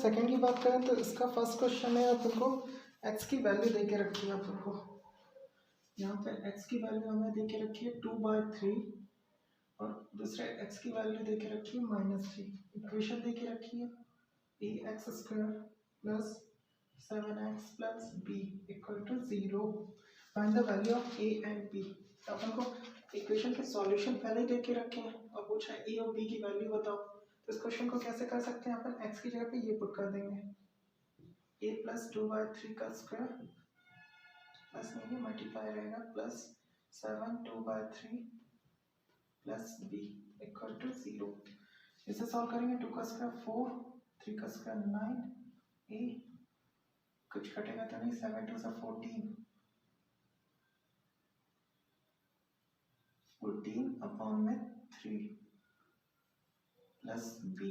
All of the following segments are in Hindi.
सेकंड की बात करें तो इसका फर्स्ट क्वेश्चन है अपन को x की वैल्यू दे के रखी है अपन को। यहाँ पे x की वैल्यू हमें दे के रखी है 2/3 और दूसरे x की वैल्यू दे के रखी है -3। इक्वेशन दे के रखी है ax² plus 7x plus b equal to 0। Find the value of a and b। तो अपन को इक्वेशन के सॉल्यूशन पहले दे के रखे हैं और पूछा है a और b की वैल्यू बताओ। तो इस क्वेश्चन को कैसे कर सकते हैं अपन, x की जगह पे ये पुट कर देंगे a प्लस 2/3 का स्क्वायर प्लस नहीं मल्टीप्लाई रहेगा plus 7 2/3 plus b equal to 0। इसे सॉल्व करेंगे 2 का स्क्वायर 4 3 का स्क्वायर 9 a कुछ कटेगा तो नहीं 7 2 से 14 अपॉन में 3 प्लस b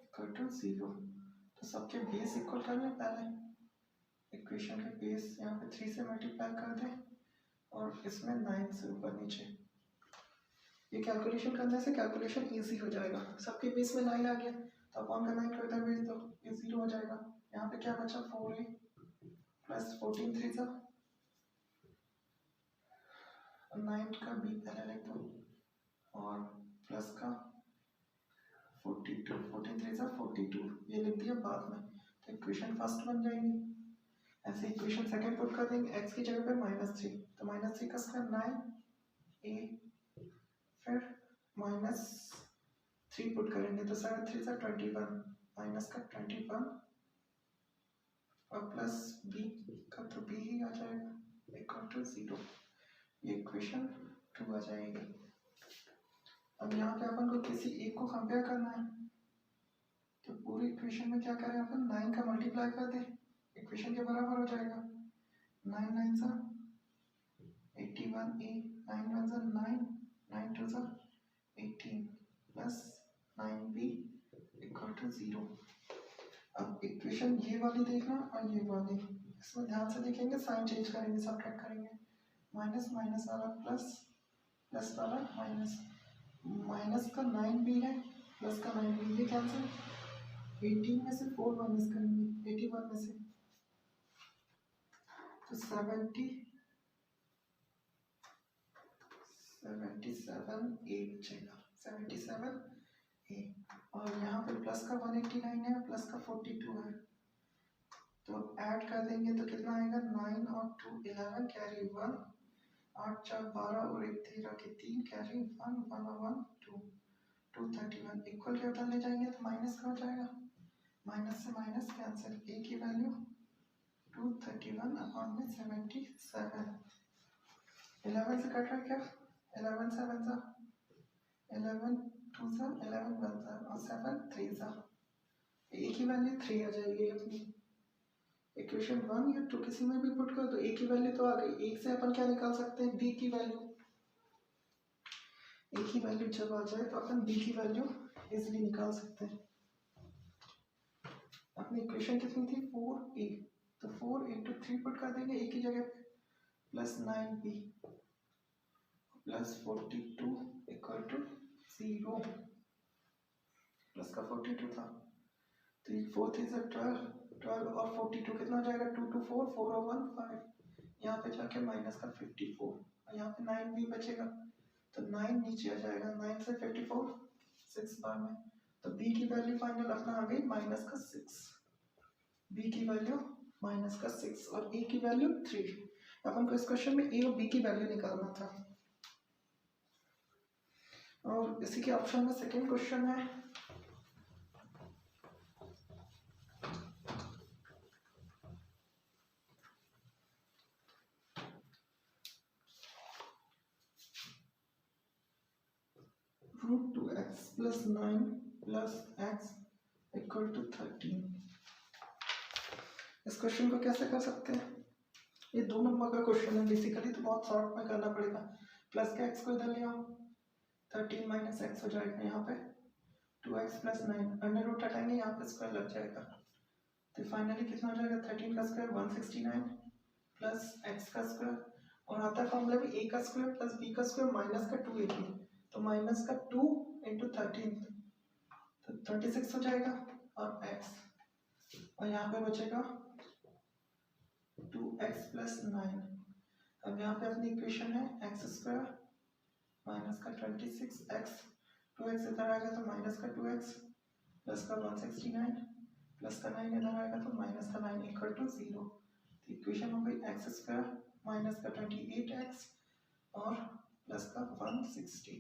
इक्वल टू 0। तो सबके बेस इक्वल कर लें पहले। इक्वेशन के बेस यहाँ पे 3 से मल्टीप्लाई कर दें और इसमें 9 से ऊपर नीचे। ये कैलकुलेशन करने से कैलकुलेशन इजी हो जाएगा। सबके बेस में 9 आ गया तो अपॉन का 9 को इधर भेज दो, ये 0 हो जाएगा। यहाँ पे क्या बचा 4a प्लस 14 3 सा 9 का b पहले लिख दो और प्लस का 42 14 3 सा 42 ये लिख दिया बाद में। तो इक्वेशन फर्स्ट बन जाएगी। ऐसे इक्वेशन सेकंड पुट कर देंगे x की जगह पे -3 तो -3 का स्क्वायर 9a फिर -3 पुट करेंगे तो 7 3 सा 21 माइनस का 21 और प्लस b का तो b ही आ जाएगा इक्वल टू 0। ये इक्वेशन 2 आ जाएगी। अब यहाँ पे अपन को किसी एक को कंपेयर करना है तो पूरी इक्वेशन में क्या करें अपन 9 का मल्टीप्लाई कर दें, इक्वेशन के बराबर हो जाएगा। 9 9 सा 81a 9 1 सा 9 9 2 सा 18 प्लस 9b इक्वल टू 0। अब इक्वेशन ये वाली देखना और ये वाली, इसमें ध्यान से देखेंगे साइन चेंज करेंगे सब्ट्रैक्ट करेंगे। माइनस माइनस वाला प्लस प्लस वाला माइनस, माइनस का 9b है प्लस का 9b ये कैंसिल। 18 में से 4 माइनस करेंगे 81 में से तो 77 8 बचेगा 77 8 और यहाँ पे प्लस का 189 है प्लस का 42 है तो ऐड कर देंगे तो कितना आएगा 9 और 2 11 कैरी 1 8 4 12 और 1 13 के 3 कैरी 1 1 और 1 2 231 इक्वल के उधर ले जाएंगे तो माइनस का हो जाएगा, माइनस से माइनस कैंसिल। a की वैल्यू 231 अपॉन में 77। 11 से कट रहा है क्या 11 7 सा 11 2 सा 11 1 सा और 7 3 सा a की वैल्यू 3 आ जाएगी अपनी। इक्वेशन 1 या 2 किसी में भी पुट करो तो a की वैल्यू तो आ गई। एक से अपन क्या निकाल सकते हैं b की वैल्यू। a की वैल्यू जब आ जाए तो अपन b की वैल्यू इजीली निकाल सकते हैं। अपनी इक्वेशन कितनी थी 4a तो 4 इंटू 3 पुट कर देंगे a की जगह पे प्लस 9b प्लस 42 इक्वल टू 0 प्लस का 42 था तो ये 4 3 से 12 और 42 कितना हो जाएगा 2 2 4 4 और 1 5 यहाँ पे जाके माइनस का 54 और यहाँ पे 9b बचेगा तो 9 नीचे आ जाएगा 9 से 54 6 बार में तो b की वैल्यू फाइनल अपना आ गई माइनस का 6। b की वैल्यू माइनस का 6 और a की वैल्यू 3। अपन को इस क्वेश्चन में a और b की वैल्यू निकालना था और इसी के ऑप्शन में सेकंड क्वेश्चन है √2x plus 9 plus x equal to 13। इस क्वेश्चन को कैसे कर सकते हैं, ये 2 नंबर का क्वेश्चन है बेसिकली तो बहुत शॉर्ट में करना पड़ेगा। प्लस का x को इधर ले आओ 13 माइनस x हो जाएगा यहाँ पे 2x प्लस 9 अंडर रूट हटाएंगे यहाँ पे स्क्वायर लग जाएगा तो फाइनली कितना हो जाएगा 13 का स्क्वायर 169 प्लस x का स्क्वायर और आता है फॉर्मूला में a का स्क्वायर प्लस b का स्क्वायर माइनस का 2ab तो माइनस का 2 इंटू 13 तो 26 हो जाएगा और x, और यहाँ पे बचेगा 2x प्लस 9। अब यहाँ पे अपनी इक्वेशन है एक्स स्क्वायर माइनस का 26x, 2x इधर आएगा तो माइनस का 2x प्लस का 169 प्लस का 9 इधर आएगा तो माइनस का 9 इक्वल टू 0। तो इक्वेशन हो गई एक्स स्क्वायर माइनस का 28x और प्लस का 160।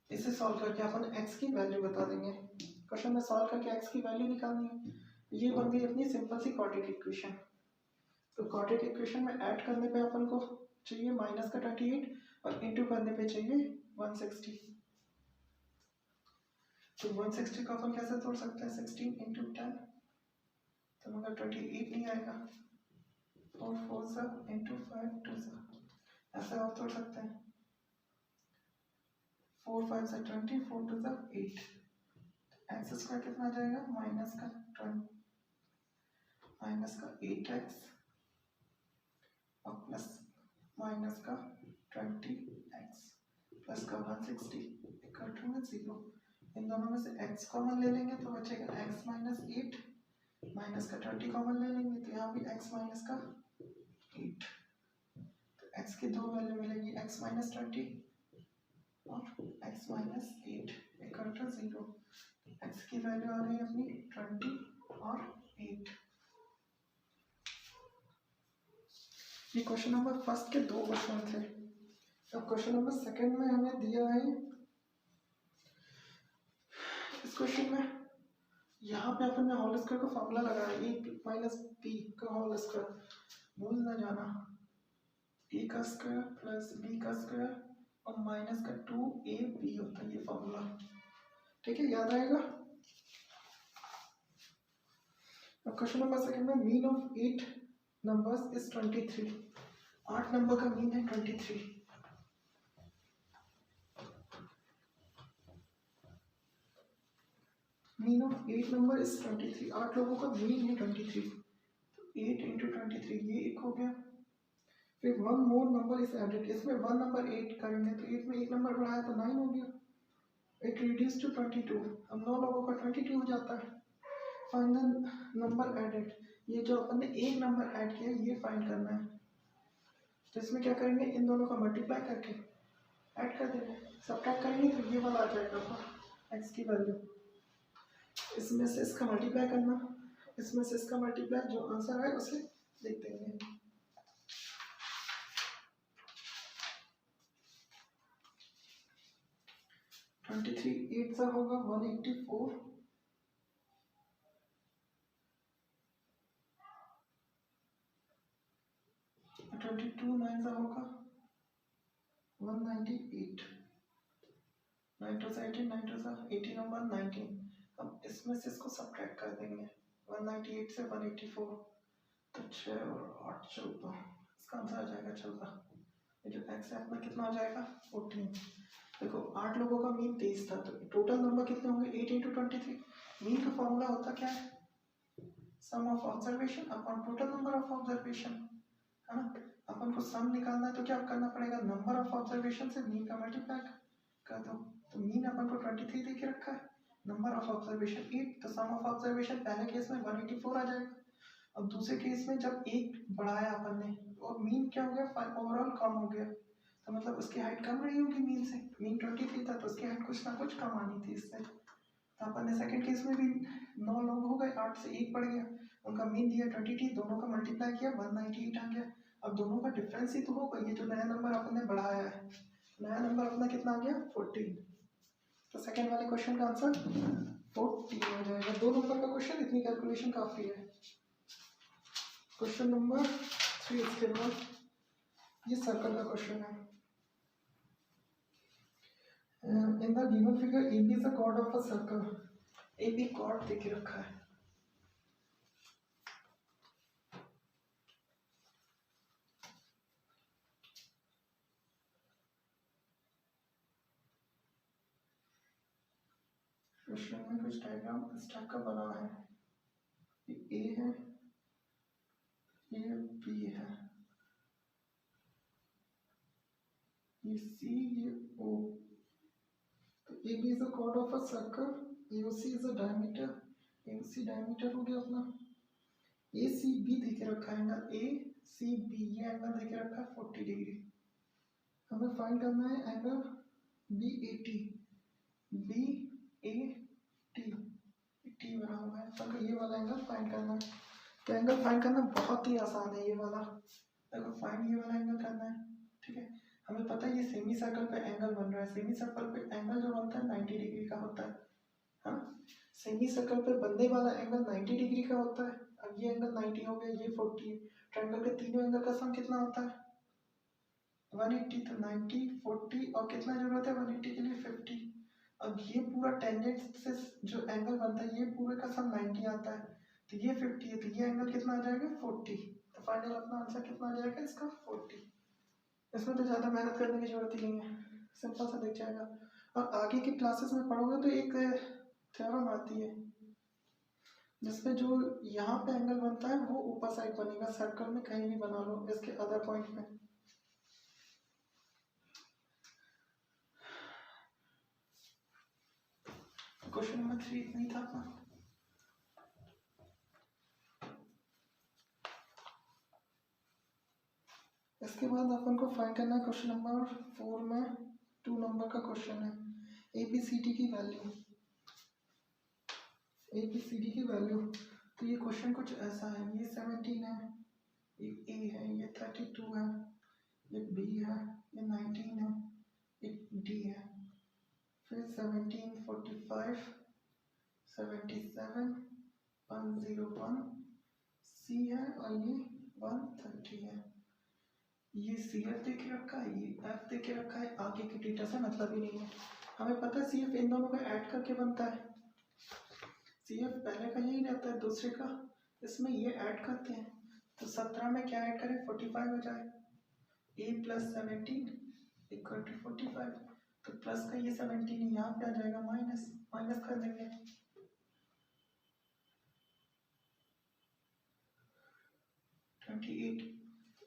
इसे सॉल्व करके अपन x की वैल्यू बता देंगे। क्वेश्चन में सॉल्व करके x की वैल्यू निकालनी है। ये बन गई अपनी सिंपल सी क्वाड्रेटिक इक्वेशन। तो क्वाड्रेटिक इक्वेशन में ऐड करने पे अपन को चाहिए माइनस का 28 और इंटू करने पे चाहिए 160। तो 160 को अपन कैसे तोड़ सकते हैं, 16 इंटू 10, तो मगर 28 नहीं आएगा, और 4 सा इंटू 5 2 सा, ऐसे और तोड़ सकते हैं। 4 5 से 20, 4 2 सा 8, एक्स स्क्वायर कितना आ जाएगा माइनस का 8x और प्लस माइनस का 20x प्लस का 160 इक्वल टू 0। इन दोनों में से x कॉमन ले लेंगे तो बचेगा x माइनस 8, माइनस का 20 कॉमन ले लेंगे तो यहाँ भी x माइनस का 8। तो x की दो वैल्यू मिलेगी, x माइनस 20 और x minus 8 equal to 0। x की वैल्यू आ रही है अपनी 20 और 8। ये क्वेश्चन नंबर फर्स्ट के दो क्वेश्चन थे। अब क्वेश्चन नंबर सेकंड में हमें दिया है, इस क्वेश्चन में यहाँ पे अपन ने होल स्क्वायर का फॉर्मूला लगाया, a माइनस b का होल स्क्वायर, भूल ना जाना, a का स्क्वायर प्लस b का स्क्वायर और माइनस का 2ab होता है ये फॉर्मूला, ठीक है, याद आएगा। अब क्वेश्चन नंबर सेकंड में mean of 8 numbers is 23, 8 number का मीन है 23। मीन ऑफ 8 नंबर इज 23, 8 लोगों का मीन है 23, तो 8 इंटू 23 ये एक हो गया। फिर one more number is added, इसमें वन नंबर 8 करेंगे तो 8 में एक नंबर बढ़ाया तो 9 हो गया। इट रिड्यूस टू 22, अब 9 लोगों का 22 हो जाता है। फाइनल नंबर एडेड, ये जो अपन ने एक नंबर ऐड किया ये फाइंड करना है। तो इसमें क्या करेंगे, इन दोनों का मल्टीप्लाई करके ऐड कर देंगे, सब्ट्रैक्ट करेंगे तो ये वाला आ जाएगा x की वैल्यू। इसमें से इसका मल्टीप्लाई करना, इसमें से इसका मल्टीप्लाई, जो आंसर है उसे लिख देंगे। ट्वेंटी थ्री 8 सा होगा 184, 22 9 सा होगा 198, 9 2 सा 18, 9 2 सा 18 और 119। अब इसमें से इसको सब्ट्रैक्ट कर देंगे, 198 से 184, तो 6 और 8 14, इसका आंसर आ जाएगा 14। ये जो x है अपना कितना आ जाएगा 14। देखो 8 लोगों का मीन 23 था, तो टोटल नंबर कितने होंगे 8 इंटू 23। मीन का फॉर्मूला होता क्या है, sum of observation upon total number of observation, है ना। अपन को सम निकालना है तो क्या करना पड़ेगा, नंबर ऑफ ऑब्जर्वेशन से मीन का मल्टीप्लाई कर दो। तो मीन अपन को 23 दे के रखा है, नंबर ऑफ ऑब्जर्वेशन 8, तो सम ऑफ ऑब्जर्वेशन पहले केस में 184 आ जाएगा। अब दूसरे केस में जब एक बढ़ाया अपन ने और मीन क्या हो गया, ओवरऑल कम हो गया, तो मतलब उसकी हाइट कम रही होगी मीन से। मीन 23 था तो उसकी हाइट कुछ ना कुछ कम आनी थी इससे। तो अपन ने सेकंड केस में भी 9 लोग हो गए, 8 से 1 बढ़ गया, उनका मीन दिया 23, दोनों का मल्टीप्लाई किया 198 आ गया। अब दोनों का डिफरेंस ही तो होगा, ये जो नया नंबर अपन ने बढ़ाया है, नया नंबर अपना कितना आ गया 14। तो सेकंड वाले क्वेश्चन का आंसर 14 हो जाएगा। 2 नंबर का क्वेश्चन, इतनी कैलकुलेशन काफी है। क्वेश्चन नंबर 3 इसके बाद ये सर्कल का क्वेश्चन है। In the given figure AB is a chord of a circle, AB chord दे के रखा है। क्वेश्चन में कुछ डायग्राम इस टाइप का बना है, ये A है, ये B है, ये C, ये O। तो AB is a chord of a circle, AOC is a diameter, A C diameter हो गया अपना। ए सी बी दे के रखा है एंगल ए सी बी, ये एंगल दे के रखा है 40 डिग्री। हमें फाइंड करना है angle B A T, B A T, T बना हुआ है, तो ये वाला एंगल फाइंड करना है। तो एंगल फाइंड करना बहुत ही आसान है, ये वाला देखो फाइंड ये वाला एंगल करना है, ठीक है। हमें पता है ये सेमी सर्कल पे एंगल बन रहा है, सेमी सर्कल पे एंगल जो बनता है 90 डिग्री का होता है, हाँ। सेमी सर्कल पे बनने वाला एंगल 90 डिग्री का होता है। अब ये एंगल 90 हो गया, ये 40 है। ट्रायंगल के तीनों एंगल का सम कितना होता है 180, तो 90 40 और कितना जरूरत है 180 के लिए 50। अब ये पूरा टेंजेंट से जो एंगल बनता है ये पूरे का सम 90 आता है, तो ये 50 है, तो ये एंगल कितना आ जाएगा 40। तो फाइनल अपना आंसर कितना आ जाएगा इसका 40। इसमें तो ज़्यादा मेहनत करने की जरूरत ही नहीं है, सिंपल सा दिख जाएगा। और आगे की क्लासेस में पढ़ोगे तो एक थ्योरम आती है जिसमें जो यहाँ पे एंगल बनता है वो ऊपर साइड बनेगा, सर्कल में कहीं भी बना लो इसके अदर पॉइंट में। क्वेश्चन नंबर 3 इतना ही था अपना। इसके बाद अपन को फाइंड करना है क्वेश्चन नंबर 4 में 2 नंबर का क्वेश्चन है, ABCD की वैल्यू, ABCD की वैल्यू। तो ये क्वेश्चन कुछ ऐसा है, ये 17 है, ये A है, ये 32 है, ये B है, ये 19 है, ये D है, फिर 17 45 77 101 C है और ये 130 है। ये CF दे के रखा है, ये F दे के रखा है, आगे के डेटा से मतलब ही नहीं है। हमें पता है CF इन दोनों को ऐड करके बनता है, CF पहले का यही रहता है, दूसरे का इसमें ये ऐड करते हैं। तो 17 में क्या ऐड करें 45 हो जाए, A + 17 = 45, तो प्लस का ये 17 यहाँ पे आ जाएगा, माइनस माइनस कर देंगे।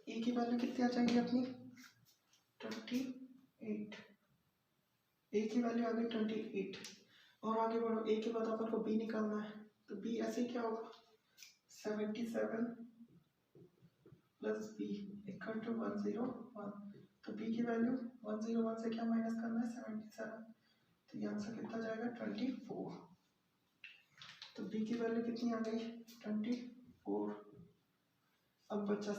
A की वैल्यू कितनी आ जाएगी अपनी 28, A की वैल्यू आ गई 28। और आगे बढ़ो, A के बाद अपन को B निकालना है, तो B ऐसे क्या होगा 77 + B = 101। तो B की वैल्यू 101 से क्या माइनस करना है 77, तो ये आंसर कितना जाएगा 24। तो B की वैल्यू कितनी आ गई 24। अब बचा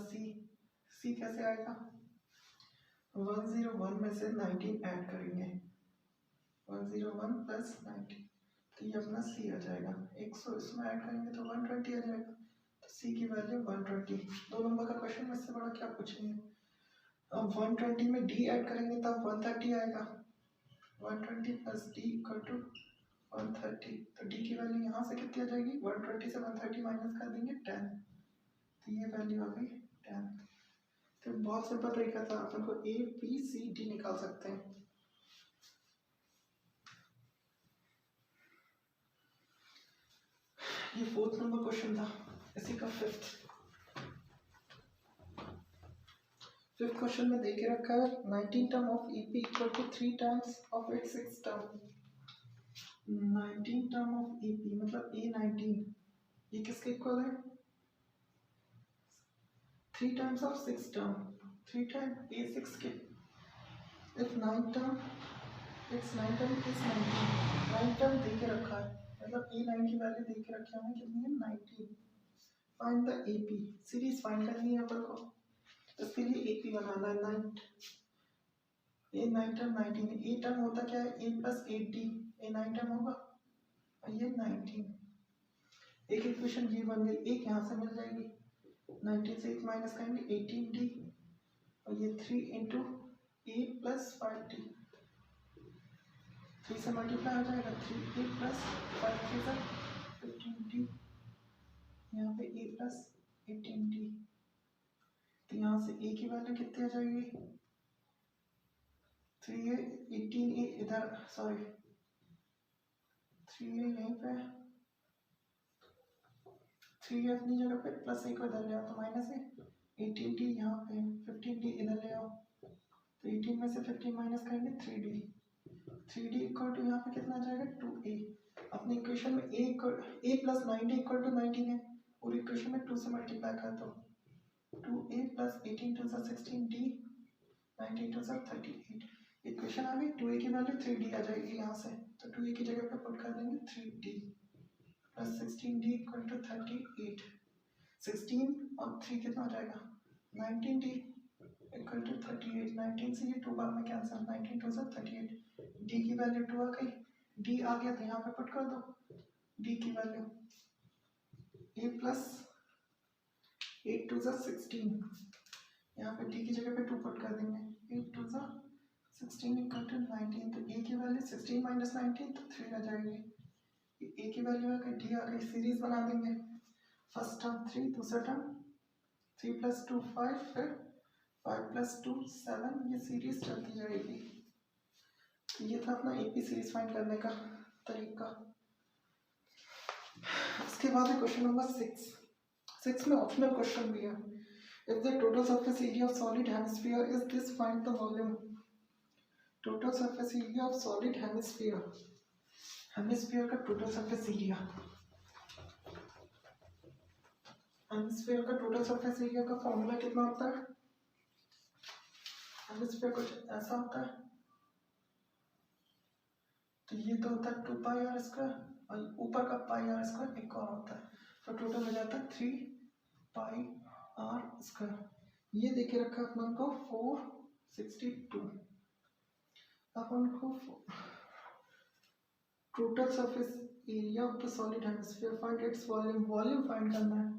C कैसे आएगा 101 में से 19 ऐड करेंगे, 101 + 19, तो ये अपना C आ जाएगा। 100 इसमें ऐड करेंगे तो 120 आ जाएगा, तो C की वैल्यू 120। 2 नंबर का क्वेश्चन में इससे बड़ा क्या पूछेंगे। अब 120 में D ऐड करेंगे तब 130 आएगा, 120 + D = 130, तो D की वैल्यू यहाँ से कितनी आ जाएगी 120 से 130 माइनस कर देंगे 10, तो ये वैल्यू आ गई 10। तो बहुत सिंपल तरीका था, अपन को A B C D निकाल सकते हैं। ये 4th नंबर क्वेश्चन था, इसी का 5th क्वेश्चन में देके रखा है 19 term of EP = 3 times of its 6 term. 19 term of EP मतलब A19, ये किसके इक्वल है 3 times of 6 term, 3 time A6 के। If 9 term it's 9 term is 9 term दे के रखा है, मतलब A9 की वैल्यू दे के रखी है हमें कितनी है 19। Find the AP, series find करनी है अपन को, इसके लिए AP बनाना है 9, ये 9 टर्म 19 है, A टर्म होता क्या है A + 8D, ये 9 टर्म होगा और ये 19। एक इक्वेशन ये बन गई, एक यहाँ से मिल जाएगी, 19 से 1 माइनस करेंगे 18D, और ये 3 × A + 5D, 3 से मल्टीप्लाई हो जाएगा 3A + 5 = 15D, यहाँ पे A + 18D, तो यहाँ से A की वैल्यू कितनी आ जाएगी 3A 18A इधर, सॉरी 3A यहीं पे, 3A अपनी जगह पे प्लस A को इधर ले आओ तो माइनस है, 18D यहाँ पे 15D इधर ले आओ, तो 18 में से 15 माइनस करेंगे 3D, 3D = यहाँ पे कितना आ जाएगा 2A। अपनी इक्वेशन में a प्लस 90 इक्वल टू 19 है, और इक्वेशन में 2 से मल्टीप्लाई कर दो, 2a plus 18 to 16 d, 19 to 38, equation आ गई। 2a की वैल्यू 3d आ जाएगी यहाँ से, तो 2a की जगह पे पुट कर देंगे 3d plus 16d equal to 38, 16 और 3 कितना हो जाएगा 19d इक्वल टू 38, 19 से ये 2 बार में कैंसिल, 19 टू 38, d की वैल्यू 2 आ गई, d आ गया तो यहाँ पे पुट कर दो, d की वैल्यू a प्लस 8 टू 16, यहाँ पे d की जगह पे 2 पुट कर देंगे, 8 टू 16 इक्वल टू 19, तो a की वैल्यू 16 माइनस 19 तो 3 आ जाएगी, a की वैल्यू आ गई, d आ गई, सीरीज बना देंगे, फर्स्ट टर्म 3, दूसरा टर्म 3 प्लस 2 5, फिर 5 प्लस 2 7, ये सीरीज चलती जाएगी। ये था अपना एपी सीरीज फाइंड करने का तरीका। उसके बाद है क्वेश्चन नंबर 6 में ऑप्शनल क्वेश्चन भी है। If the total surface area of solid hemisphere is this, find the volume. Total surface area of solid hemisphere, hemisphere का टोटल सरफेस एरिया, हेमिस्फीयर का टोटल सरफेस एरिया का फॉर्मूला कितना होता है, हेमिस्फीयर कुछ ऐसा होता है, तो ये तो होता है 2 पाई आर स्क्वायर, और ऊपर का पाई आर स्क्वायर एक और होता है, तो टोटल हो जाता है 3 पाई आर स्क्वायर। ये देखे रखा है अपन को 462, अपन को total surface area of the solid hemisphere, find its volume, volume find करना है।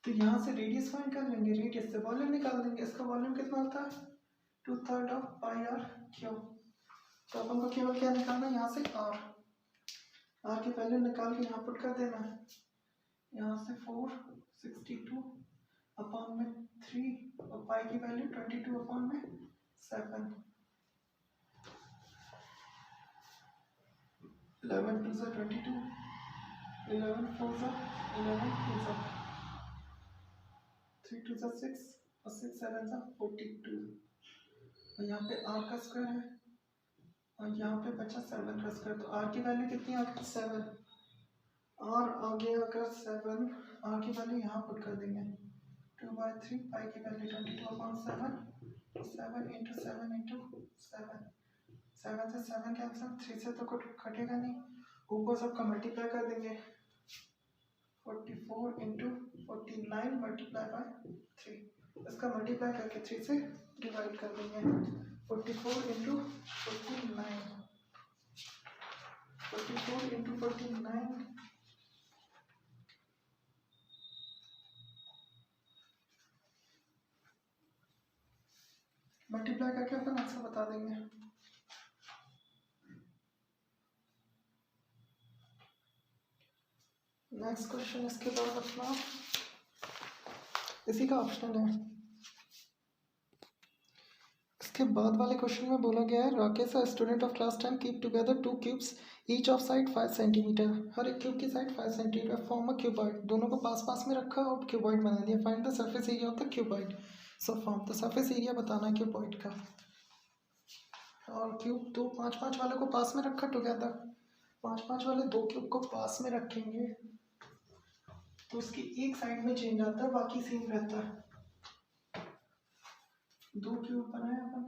तो यहाँ से रेडियस फाइंड कर लेंगे, रेडियस से वॉल्यूम निकाल देंगे। इसका वॉल्यूम कितना होता है 2/3 ऑफ पाई आर क्यूब। तो अपन को केवल क्या निकालना है, यहाँ से आर की वैल्यू निकाल के यहाँ पुट कर देना है, यहाँ से 462 अपॉन में 3 और पाई की वैल्यू 22 अपॉन में 7, 11 2 सा 22, 11 4 सा 11 2 सा 3 2 सा 6 और 6 7 सा 42, और यहाँ पे आर का स्क्वायर है और यहाँ पे बचा 7 का स्क्वायर, तो आर की वैल्यू कितनी आ गई 7, आर आ गया अगर 7, आर की वैल्यू यहाँ पुट कर देंगे 2/3, पाई की वैल्यू 22 अपॉन 7, 7 इंटू 7 इंटू 7, 7 से 7 कैंसिल, 3 से तो कुछ कटेगा नहीं, ऊपर सबका मल्टीप्लाई कर देंगे, 44 इंटू 49 मल्टीप्लाई बाय 3, इसका मल्टीप्लाई करके 3 से डिवाइड कर देंगे, 44 इंटू 49, 44 इंटू 49, मल्टीप्लाई करके अपन आंसर बता देंगे। नेक्स्ट क्वेश्चन इसके बाद अपना इसी का ऑप्शन है। इसके बाद वाले क्वेश्चन में बोला गया है, Rakesh a student of class 10 keep together 2 cubes each of side 5 centimetre, हर एक क्यूब की side 5 centimetre, form a cuboid, दोनों को पास पास में रखा और क्यूबॉइड बना दिया, find the surface area of the cuboid. So form the surface area बताना है क्यूबॉइड का, और क्यूब दो 5 5 वाले को पास में रखा टुगेदर, 5 5 वाले दो क्यूब को पास में रखेंगे तो उसकी एक साइड में चेंज आता है, बाकी सेम रहता है। दो क्यूब बनाए अपन,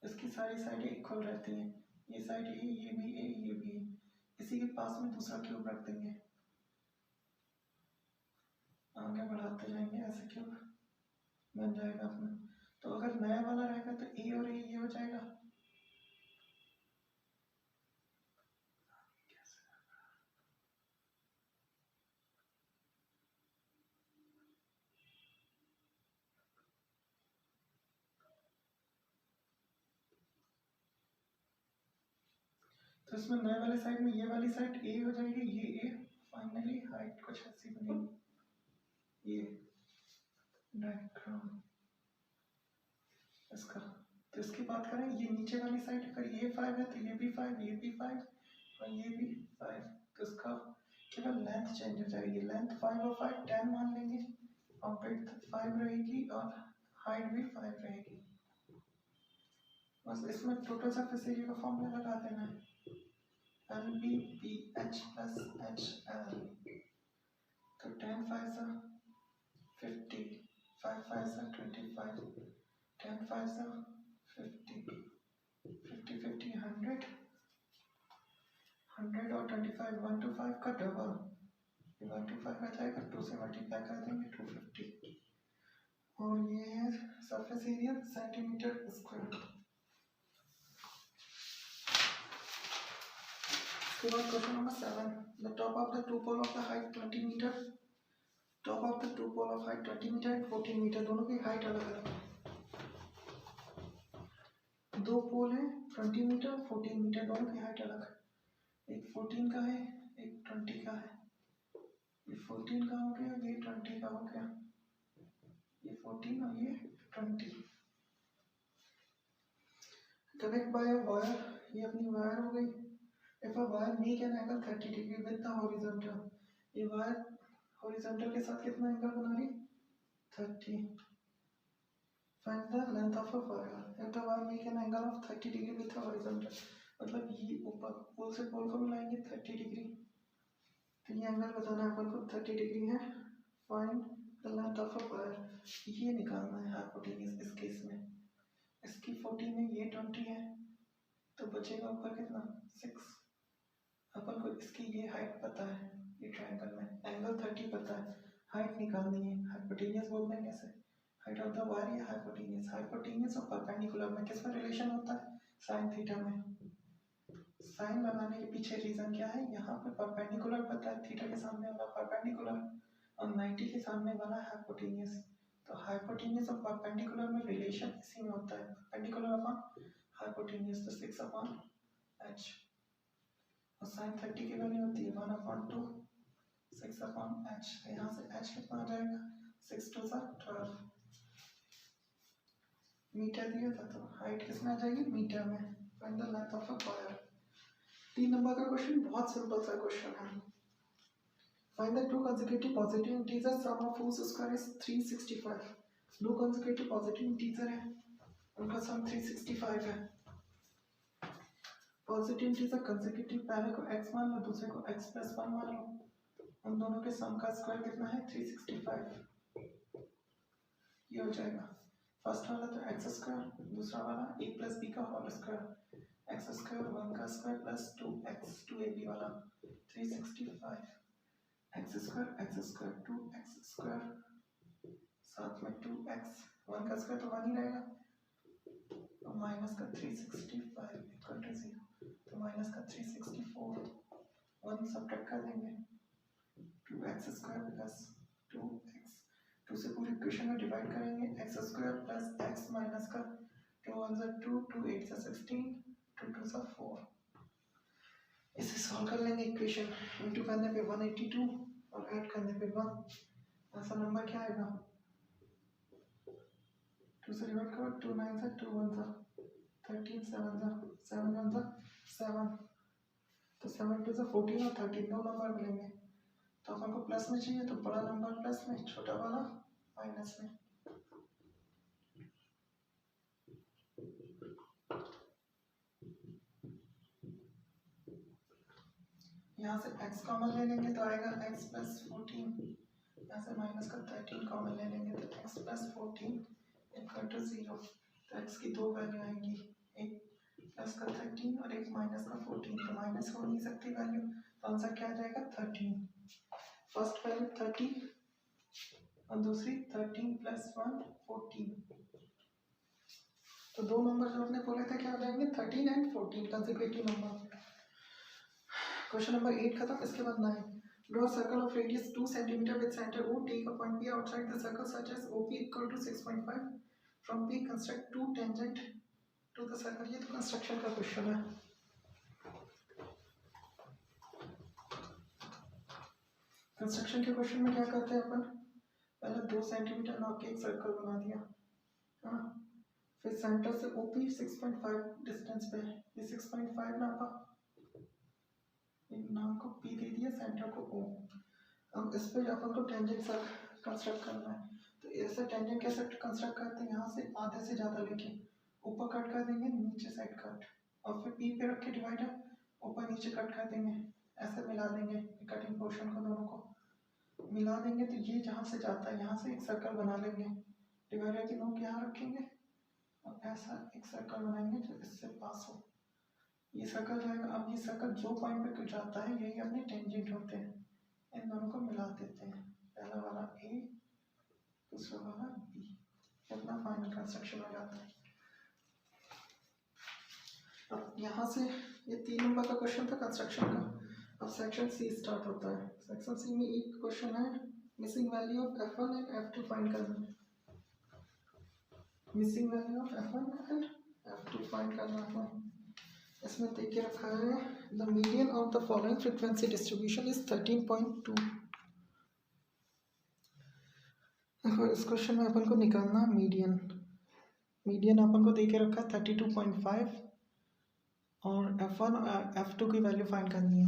इसकी सारी साइडें इक्वल रहती हैं, ये साइड ए, ये भी ए, ये भी ए, इसी के पास में दूसरा क्यूब रख देंगे, आगे बढ़ाते जाएंगे, ऐसे क्यूब बन जाएगा अपना। तो अगर नया वाला रहेगा तो ए और ए ये हो जाएगा, तो इसमें नए वाले साइड में ये वाली साइड ए हो जाएगी, ये ए, फाइनली हाइट कुछ ऐसी बनेगी, ये डायग्राम इसका। तो इसकी बात करें, ये नीचे वाली साइड अगर ये 5 है तो ये भी 5, ये भी 5 और ये भी 5, तो इसका केवल लेंथ चेंज हो जाएगी, लेंथ 5 और 5 10 मान लेंगे, और विड्थ 5 रहेगी और हाइट भी 5 रहेगी। बस इसमें टोटल सरफेस एरिया का फॉर्मूला लगा देना है, LBPH प्लस HL। तो 10 5 सा 50, 5 5 सा 25, 10 5 सा 50, 50 50 100, 100 और 25 1 to 5 का डबल, 1 to 5 आ जाएगा, 2 से मल्टीप्लाई कर देंगे 250। और ये है सरफेस एरिया सेंटीमीटर स्क्वायर। उसके बाद question number 7, the top of the two pole of the height 20 metre, top of the two pole of height 20 metre and 14 metre, दोनों की हाइट अलग अलग है। दो पोल है 20 मीटर 14 मीटर, दोनों की हाइट अलग है। एक 14 का है, एक 20 का है। ये 14 का हो गया, ये 20 का हो गया। ये 14 और ये 20। कनेक्ट बाय अ वायर, ये अपनी वायर हो गई। If a wire make an angle 30 degree with the horizontal, ये वायर horizontal के साथ कितना एंगल बना रही? 30. Find the length of a wire. If the wire make an angle of 30 degree with the horizontal, मतलब ये ऊपर पोल से पोल को मिलाएंगे 30 डिग्री, तो ये एंगल बताना है अपन को 30 डिग्री है। Find the length of a wire, ये निकालना है हाइपोटेन्यूज इस केस में। इसकी 14 है, ये 20 है, तो बचेगा ऊपर कितना 6। अपन को इसकी ये हाइट पता है, ये ट्रायंगल में एंगल 30 पता है, हाइट निकालनी है। हाइपोटेन्यूज बोलते हैं कैसे, हाइट ऑफ द वायर या हाइपोटेन्यूज। हाइपोटेन्यूज और परपेंडिकुलर में किस में रिलेशन होता है? साइन थीटा में। साइन लगाने के पीछे रीजन क्या है? यहाँ पे परपेंडिकुलर पता है, थीटा के सामने वाला परपेंडिकुलर और 90 के सामने वाला हाइपोटेन्यूज। तो हाइपोटेन्यूज और परपेंडिकुलर में रिलेशन इसी में होता है, परपेंडिकुलर अपॉन हाइपोटेन्यूज, तो 6/h। और साइन 30 की वैल्यू होती है 1/2, 6/h। यहाँ से h कितना आ जाएगा? 6 2 12 मीटर दिया था, तो हाइट किसमें आ जाएगी? मीटर में। Find the length of a wire. 3 number का क्वेश्चन बहुत सिंपल सा क्वेश्चन है। Find the two consecutive positive integers, sum of whose square is 365। दो कंसेक्यूटिव पॉजिटिव इंटीजर है, उनका सम 365 है। पॉजिटिव इंटीजर कंसेक्यूटिव, पहले को x मान लो, दूसरे को x + 1 मान लो। उन दोनों के सम का स्क्वायर कितना है? 365। ये हो जाएगा। फर्स्ट वाला तो x², दूसरा वाला a + b का होल स्क्वायर, x² 1 का स्क्वायर प्लस 2x 2ab वाला 365, x² 2x², साथ में 2x 1 का स्क्वायर तो 1 ही रहेगा, तो माइनस का 365 इक्वल टू 0, तो माइनस का 364, 1 सब्ट्रैक्ट कर देंगे, 2x² प्लस 2x, 2 से पूरी इक्वेशन में डिवाइड करेंगे, x² प्लस x माइनस का 2 1 = 2, 2 8 = 16, 2 2 = 4। इसे सॉल्व कर लेंगे इक्वेशन, इनटू करने पे 182 और ऐड करने पे 1, ऐसा नंबर क्या आएगा? 2 से डिवाइड करो, 2 9 = 2 1 = 13, 7 7 1 7, तो 7 2 = 14 और 13 दो नंबर मिलेंगे। तो अपन को प्लस में चाहिए, तो बड़ा नंबर प्लस में, छोटा वाला माइनस में। यहाँ से x कॉमन ले लेंगे तो आएगा x + 14, यहाँ से माइनस का 13 कॉमन ले लेंगे तो x + 14 = 0। तो x की दो वैल्यू आएंगी, एक प्लस का 13 और एक माइनस का 14, तो माइनस हो नहीं सकती वैल्यू, तो आंसर क्या आ जाएगा? 13। फर्स्ट वैल्यू 30 और दूसरी 13 + 1 14, तो दो नंबर जो आपने बोले थे क्या हो जाएंगे? 13 and 14 consecutive number. Question number 8 खत्म। इसके बाद 9, draw circle of radius 2 cm with centre O, take a point P outside the circle such as OP = 6.5, from P construct 2 tangent to the circle. ये तो कंस्ट्रक्शन का क्वेश्चन है। कंस्ट्रक्शन के क्वेश्चन में क्या करते हैं अपन? पहले 2 सेंटीमीटर नाप के एक सर्कल बना दिया, हाँ, फिर सेंटर से OP 6.5 डिस्टेंस पे, ये 6.5 नापा, नाम को P दे दिया, सेंटर को O। अब इस पे अपन को टेंजेंट कंस्ट्रक्ट करना है, तो ऐसे टेंजेंट कैसे कंस्ट्रक्ट करते हैं? यहाँ से आधे से ज़्यादा लेके ऊपर कट कर देंगे, नीचे साइड कट, और फिर पी पे रख के डिवाइडर ऊपर नीचे कट कर देंगे, ऐसे मिला देंगे कटिंग पोर्शन को, दोनों को मिला देंगे। तो ये जहाँ से जाता है यहाँ से एक सर्कल बना लेंगे, डिवाइडर की नोक यहाँ रखेंगे और ऐसा एक सर्कल बनाएंगे जो इससे पास हो, ये सर्कल जाएगा। अब ये सर्कल जो पॉइंट पे जाता है यही अपने टेंजेंट होते हैं, इन दोनों को मिला देते हैं, पहला वाला ए दूसरा वाला बी, अपना फाइनल कंस्ट्रक्शन हो जाता है। अब यहाँ से ये 3 नंबर का क्वेश्चन था कंस्ट्रक्शन का। अब सेक्शन सी स्टार्ट होता है। सेक्शन सी में एक क्वेश्चन है, missing value of f1 and f2 find करना है। Missing value of f1 and f2 find करना है। इसमें दे के रखा है the median of the following frequency distribution is 13.2। देखो इस क्वेश्चन में अपन को निकालना मीडियन, मीडियन अपन को दे के रखा है 32.5 और f1 और f2 की वैल्यू फाइंड करनी है,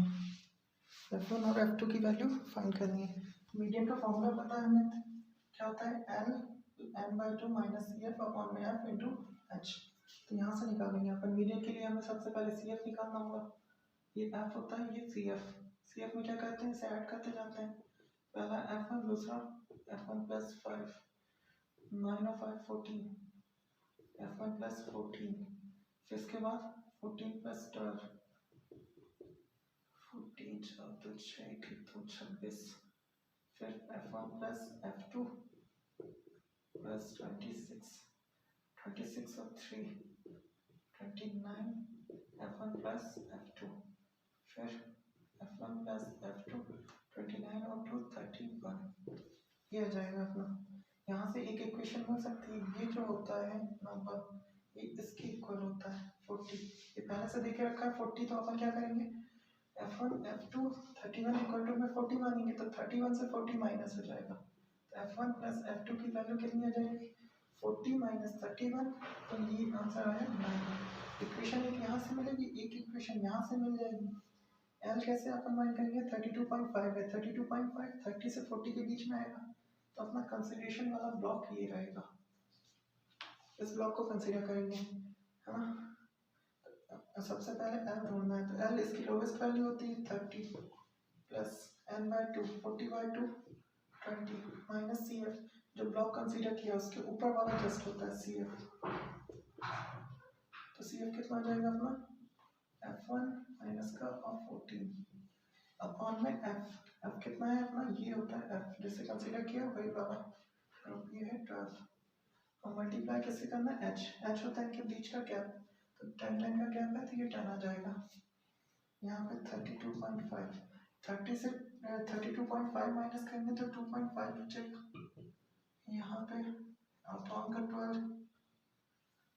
f1 और f2 की वैल्यू फाइंड करनी है। मीडियन का फॉर्मूला पता है हमें, क्या होता है L n/2 minus C F upon में f इंटू एच। तो यहाँ से निकालेंगे अपन। मीडियन के लिए हमें सबसे पहले सी एफ निकालना होगा, ये f होता है, ये सी एफ में क्या करते हैं, इसे ऐड करते जाते हैं, पहला f1 दूसरा f1 प्लस 5 9 और 5 14 f1 प्लस 14, फिर इसके बाद 14 प्लस 12 14 4 6 2 26, फिर f1 प्लस f2 प्लस 26 और 3 29 f1 प्लस f2, फिर f1 प्लस f2 29 और 2 31, ये आ जाएगा अपना। यहाँ से एक इक्वेशन बन सकती है, ये जो होता है नंबर ये इसके इक्वल होता है 40, ये पहले से देखे रखा है 40, तो अपन क्या करेंगे f1 f2 31 इक्वल टू में 40 मानेंगे, तो 31 से 40 माइनस हो जाएगा, तो f1 प्लस f2 की वैल्यू कितनी आ जाएगी 40 माइनस 31, तो ये आंसर आया 9। इक्वेशन एक यहाँ से मिलेगी, एक इक्वेशन यहाँ से मिल जाएगी। L कैसे अपन फाइंड करेंगे, 32.5 है, 32.5 30 से 40 के बीच में आएगा, तो अपना कंसीडरेशन वाला ब्लॉक ये रहेगा, इस ब्लॉक को कंसीडर करेंगे, है ना। सबसे पहले L ढूंढना है, तो L इसकी लोवेस्ट वैल्यू होती है 30 plus n/2 40/2 20 minus C F, जो ब्लॉक कंसीडर किया उसके ऊपर वाला जस्ट होता है सी एफ, तो सी एफ कितना आ जाएगा अपना f1 माइनस का और 14 अपॉन में f कितना है अपना, ये होता है f जिसे कंसीडर किया वही वाला, और ये है 12, और मल्टीप्लाई कैसे करना है, h होता है इनके बीच का गैप, तो 10 का गैप है, तो ये 10 आ जाएगा। यहाँ पे 32.5 30 से 32.5 माइनस करेंगे तो 2.5 बचेगा, यहाँ पे अपॉन का 12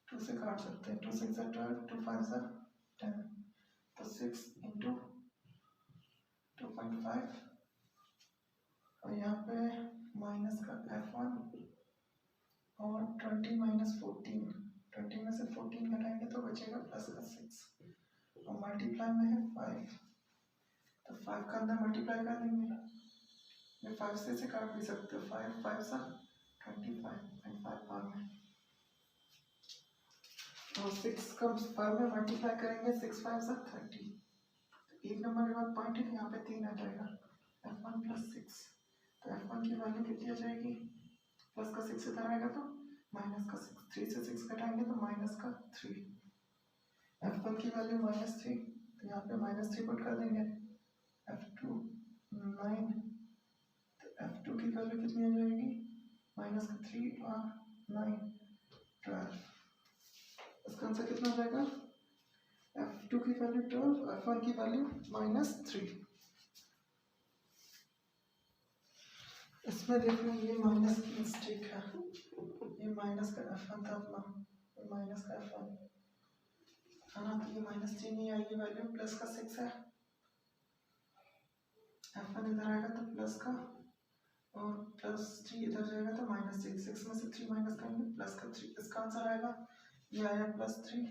2 से काट सकते हैं, 2 6 12 2 5 10, तो 6 इंटू 2.5, और यहाँ पे माइनस का f1 और 20 माइनस 14, 20 में से 14 घटाएंगे तो बचेगा प्लस का 6, और मल्टीप्लाई में है 5, तो 5 का अंदर मल्टीप्लाई कर देंगे, ये 5 से काट भी सकते हो, 5 5 सा 25.5 बार में, और 6 का 5 में मल्टीप्लाई करेंगे 6 5 सा 30, तो एक नंबर के बाद पॉइंट है, यहाँ पे 3 आ जाएगा, f1 प्लस 6, तो f1 की वैल्यू कितनी आ जाएगी, प्लस का 6 इधर आएगा तो माइनस का 6, 3 से 6 घटाएंगे तो माइनस का 3, f1 की वैल्यू -3, तो यहाँ पे -3 पुट कर देंगे, f2 9, तो f2 की वैल्यू कितनी आ जाएगी माइनस का 3 और 9 12, इसका आंसर कितना आ जाएगा f2 की वैल्यू 12, f1 की वैल्यू -3। इसमें देखो ये माइनस की मिस्टेक है, ये माइनस का f1 था अपना, ये माइनस का f1 है ना, तो ये -3 नहीं आएगी वैल्यू, प्लस का 6 है, f1 इधर आएगा तो प्लस का, और प्लस 3 इधर जाएगा तो -6, 6 में से 3 माइनस करेंगे प्लस का 3, इसका आंसर आएगा, ये आया +3,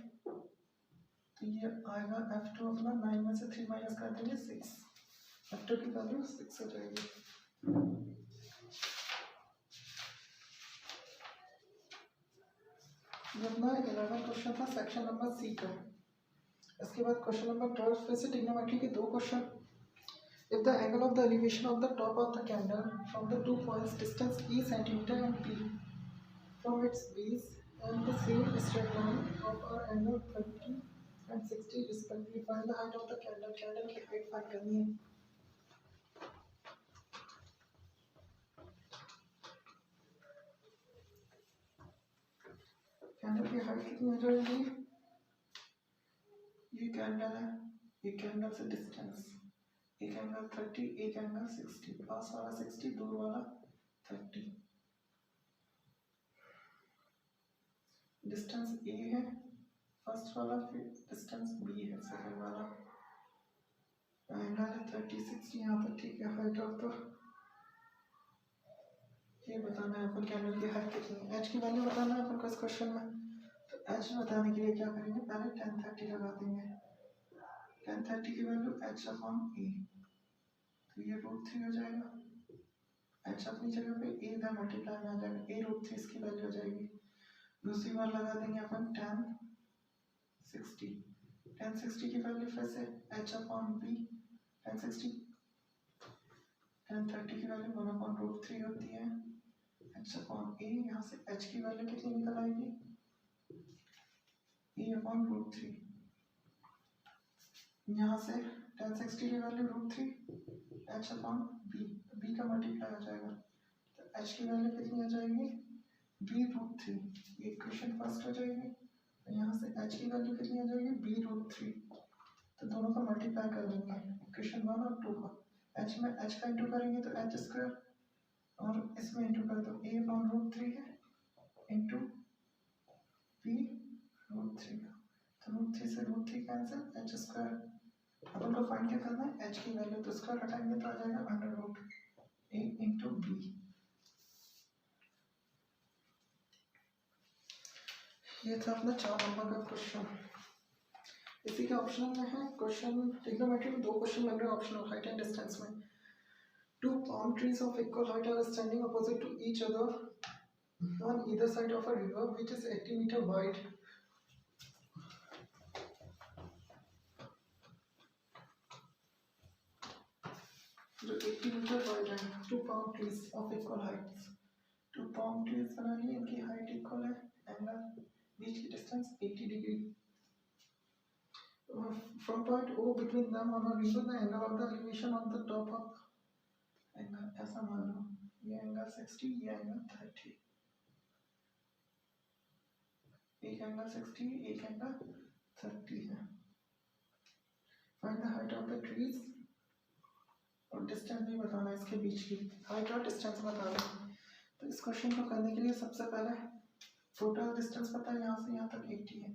तो ये आएगा f2 अपना 9 में से 3 माइनस कर देंगे 6, f2 की वैल्यू 6 हो जाएगी। ये अपना 11 क्वेश्चन था सेक्शन नंबर सी का। इसके बाद क्वेश्चन नंबर 12 फिर से ट्रिग्नोमेट्री के दो question. If the angle of the elevation of the top of the candle from the 2 points distance e centimeter and p from its base and the same straight line of our angle 30 and 60 respectively, find the height of the candle. Candle की height फाइंड करनी है। कैंडल की हाइट कितनी हो जाएगी? ये कैंडल है, ये कैंडल से डिस्टेंस, एक एंगल 30, एक एंगल 60, पास वाला 60, दूर वाला 30। डिस्टेंस ए है फर्स्ट वाला, फिर डिस्टेंस बी है सेकंड वाला। एंगल है 30, 60 यहाँ तक, ठीक है। हाइट ऑफ द, ये बताना है अपन कैंडल की हाइट कितनी है। एच की वैल्यू बताना है अपन को इस क्वेश्चन में। तो एच बताने के लिए क्या करेंगे, पहले 1030 लगा देंगे। 1030 की वैल्यू एच अपॉन ए, तो ये √3 हो जाएगा। एच अपनी जगह पे ए इधर मल्टीप्लाई में आ जाएगा, ए √3 इसकी वैल्यू हो जाएगी। दूसरी बार लगा देंगे अपन 1060। 1060 की वैल्यू फिर से एच अपॉन बी, 1060 1030 की वैल्यू 1/√3 होती है, एच अपॉन ए। यहाँ से एच की वैल्यू कितनी निकल आएगी, ए अपॉन √3। यहाँ से 1060 की value √3, H upon B, B का मल्टीप्लाई हो जाएगा, तो एच की वैल्यू कितनी हो जाएगी, बी √3। ये इक्वेशन फर्स्ट हो जाएगी। तो यहाँ से एच की वैल्यू कितनी हो जाएगी, बी √3। तो दोनों का मल्टीप्लाई कर देंगे, इक्वेशन 1 और 2 का। एच में एच का इंटू करेंगे तो एच स्क्वायर, और इसमें इंटू कर दो, ए अपॉन √3 है इंटू बी √3 का, तो √3 से √3 कैंसिल, एच स्क्वायर। अपन को फाइंड क्या करना है, एच की वैल्यू, तो स्क्वायर हटाएंगे तो आ जाएगा √a इंटू बी। ये था अपना 4 नंबर का क्वेश्चन। इसी के ऑप्शनल में है क्वेश्चन, ट्रिग्नोमेट्री में 2 क्वेश्चन लग रहे हैं ऑप्शनल, हाइट एंड डिस्टेंस में। 2 palm trees of equal height are standing opposite to each other on either side of a river which is 80 meter wide. जो 80 मीटर वाइड है, 2 palm trees of equal heights, 2 palm trees बना लिए, इनकी हाइट इक्वल है, एंगल बीच की distance 80 degree. From point O between them on a river, the angle of the elevation on the top of angle, ऐसा मान लो ये एंगल 60, ये एंगल 30, एक एंगल 60, एक एंगल 30 है। Find the height of the trees, और डिस्टेंस भी बताना है इसके बीच की, हाइट और डिस्टेंस बताना। तो इस क्वेश्चन को करने के लिए सबसे पहले टोटल डिस्टेंस पता है, यहाँ से यहाँ तक 80 है,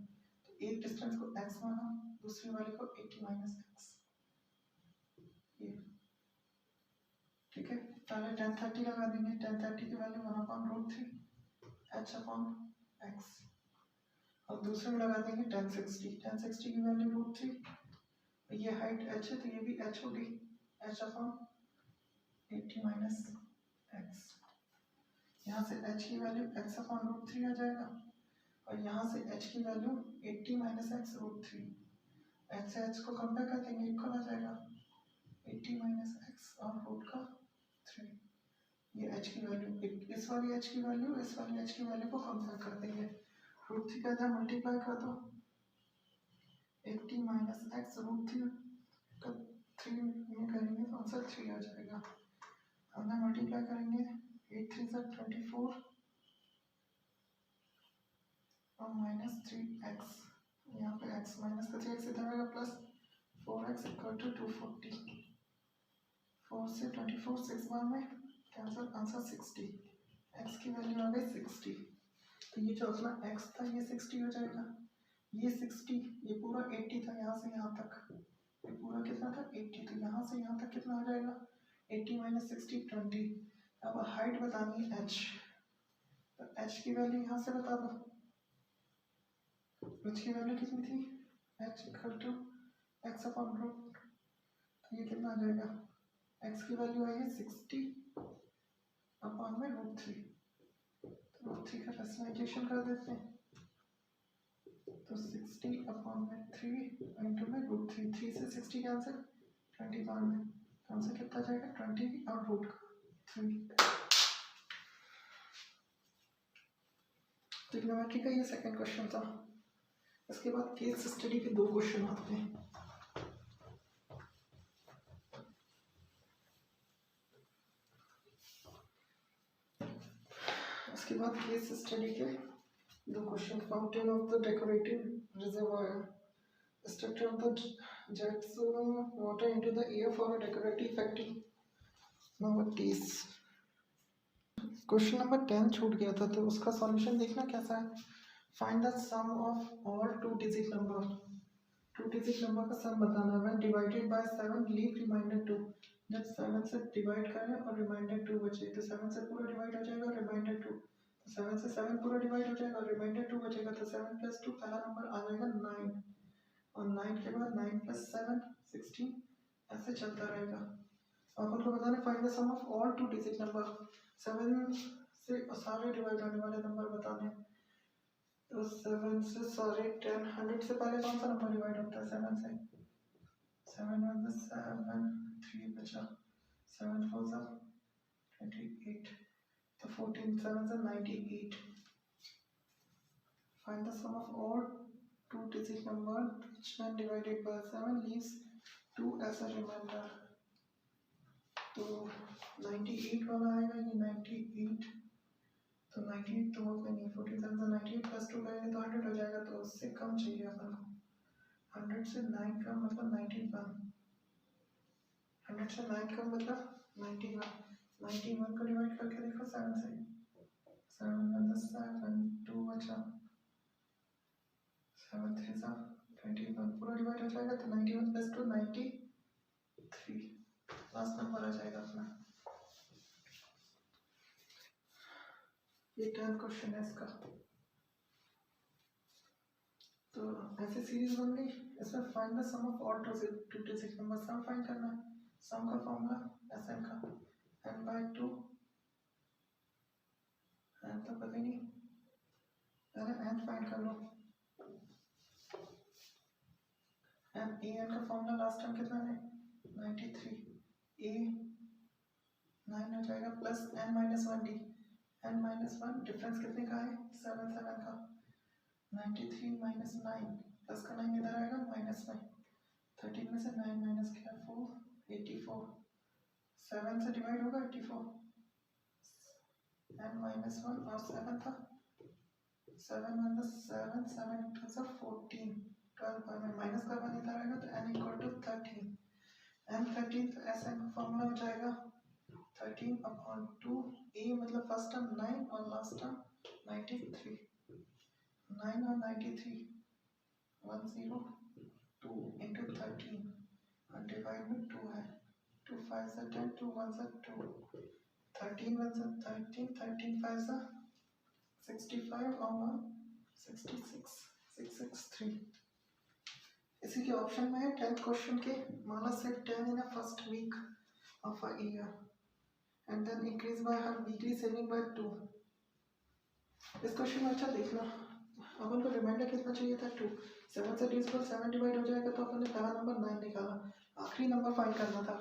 तो एक डिस्टेंस को x माना, दूसरी वाले को 80 माइनस x, ये ठीक है। पहले 1030 लगा देंगे, 1030 की वैल्यू 1/√3 h अपॉन x, और दूसरे में लगा देंगे 1060, 1060 की वैल्यू √3, ये हाइट h है तो ये भी h होगी, h अपॉन 80 माइनस x। यहाँ से h की वैल्यू x अपॉन √3 आ जाएगा, और यहाँ से h की वैल्यू 80 माइनस x √3, h से h को कंपेयर कर देंगे, इक्वल आ जाएगा 80 माइनस x और √3। ये h की वैल्यू, इस वाली h की वैल्यू, इस वाली h की वैल्यू को कंपेयर कर देंगे, √3 का इधर मल्टीप्लाई कर दो, 80 माइनस x √3 का 3 में करेंगे तो आंसर 3 आ जाएगा। अंदर मल्टीप्लाई करेंगे, 8 3 से 24 और माइनस 3x, यहाँ पे x माइनस का 3x इधर आएगा, प्लस 4x इक्वल टू 240, 4 से 24 6 बार में कैंसिल, आंसर 60, x की वैल्यू आ गई 60। तो ये जो अपना x था ये 60 हो जाएगा, ये 60, ये पूरा 80 था, यहाँ से यहाँ तक ये पूरा कितना था 80, तो यहाँ से यहाँ तक कितना हो जाएगा 80 माइनस 60 20। अब हाइट बतानी है h, तो h की वैल्यू यहाँ से बता दो, h की वैल्यू कितनी थी, h equal to x upon √, तो ये कितना आ जाएगा, x की वैल्यू आई है 60 अपॉन में √3, तो √3 का रेशनलाइजेशन कर देते हैं, तो 60/3 इंटू में √3, 3 से 60 कैंसिल, 20 बार में आंसर कितना जाएगा 20 और √3। ट्रिग्नोमेट्री का ये सेकंड क्वेश्चन था। इसके बाद केस स्टडी के 2 क्वेश्चन आते हैं। इसके बाद केस स्टडी के 2 question. Fountain of the decorative reservoir, structure of the jets water into the air for a decorative effective. Number 30 question number 10 छूट गया था, तो उसका सॉल्यूशन देखना कैसा है। Find the sum of all 2 digit number, 2 digit number का सम बताना है। When divided by 7 leave remainder 2, जब 7 से डिवाइड करें और रिमाइंडर 2 बचे, तो 7 से पूरा डिवाइड हो जाएगा और रिमाइंडर 2, तो 7 से 7 पूरा डिवाइड हो जाएगा और रिमाइंडर 2 बचेगा, तो 7 + 2 पहला नंबर आ जाएगा 9, और 9 के बाद 9 + 7 16, ऐसे चलता रहेगा। अपन को बताना find the sum of all 2 digit number, 7 से सारे डिवाइड होने वाले नंबर बताने। तो 7 से सारे 10, 100 से पहले कौन सा नंबर डिवाइड होता है 7 से, 7 1 7, 3 बचा, 7 4 28, तो 14, 7 से 98। Find the sum of all 2 digit number which when divided by 7 leaves 2 as a remainder। तो 98 वाला आएगा, ये 98, तो 98 तो होगा नहीं, 47 से 98 + 2 करेंगे तो 100 हो जाएगा, तो उससे कम चाहिए अपन को। 100 से 9 का मतलब 91, 100 से 9 का मतलब 91, 91 को डिवाइड करके देखो 7 से, 7 1 7, 2 बचा, 7 3 21, पूरा डिवाइड हो जाएगा, तो 91 + 2 93, लास्ट नंबर आ जाएगा अपना। ये 10th क्वेश्चन है इसका। तो ऐसे सीरीज बन गई। इसमें find the sum of all 2 digit number, sum find करना है। सम का फॉर्मूला Sn का n/2, n तो पता ही नहीं, पहले n फाइंड कर लो। an का फॉर्मूला लास्ट टाइम कितना है 93, a 9 हो जाएगा plus n - 1 d, n - 1 difference कितने का है 7 7 का, 93 - 9 प्लस का 9 इधर आएगा -9, 13 में से 9 माइनस किया 4, 84, 7 से डिवाइड होगा 84, n - 1 और 7 था, 7 1 7, 7 2 14, 12 में माइनस का 1 इधर आएगा, तो n = 13, n 13, तो Sn का फॉर्मूला हो जाएगा 13/2, a मतलब फर्स्ट टर्म 9 और लास्ट टर्म 93, 9 और 93 102 into 13 और डिवाइड में 2 है, 2 5 से 10, 2 1 से 2, 13 1 से 13, 13 5 से 65 और 1 66, 663। इसी के ऑप्शन में है 10th क्वेश्चन के, माला said 10 in a first week of a year and then increase by her weekly saving by 2। इस क्वेश्चन में अच्छा देखना, अपन को रिमाइंडर कितना चाहिए था 2, 7 से 7 डिवाइड हो जाएगा, तो अपन ने पहला नंबर 9 निकाला, आखिरी नंबर फाइंड करना था।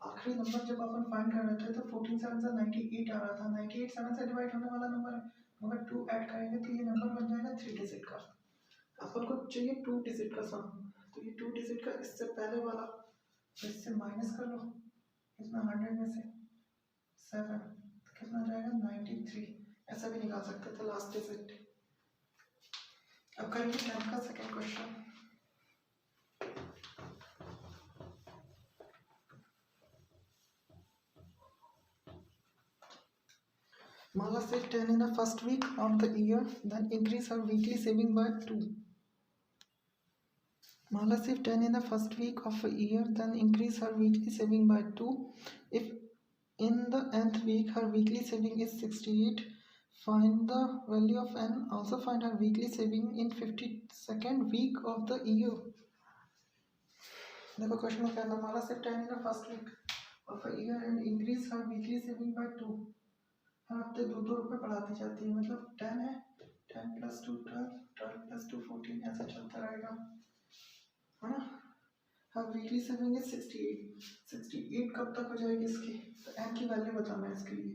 आखिरी नंबर जब अपन फाइंड कर रहे थे तो 14 7 से 98 आ रहा था, 98 7 से डिवाइड होने वाला नंबर है, मगर 2 ऐड करेंगे तो ये नंबर बन जाएगा 3 डिजिट का। अपन को चाहिए 2 डिजिट का सम, तो ये 2 डिजिट का इससे पहले वाला, तो इससे माइनस कर लो, कितना 100 में से 7 कितना जाएगा 93, ऐसा भी निकाल सकते थे लास्ट डिजिट। अब करेंगे 10th का second question. Mala said 10 in the first week of the year, then increase her weekly saving by 2. Mala saved 10 in the first week of a year, then increase her weekly saving by 2. If in the nth week her weekly saving is 68, find the value of n. Also find her weekly saving in 52nd week of the year. देखो क्वेश्चन में कहना, Mala saved 10 in the first week of a year and increase her weekly saving by 2। हर हफ्ते 2 2 रुपये बढ़ाती जाती है, मतलब 10 है, 10 + 2 12, 12 + 2 14, ऐसा चलता रहेगा, है ना। अब वीकली सेविंग है 68, 68 कब तक हो जाएगी इसकी, तो एन की वैल्यू बताना है इसके लिए।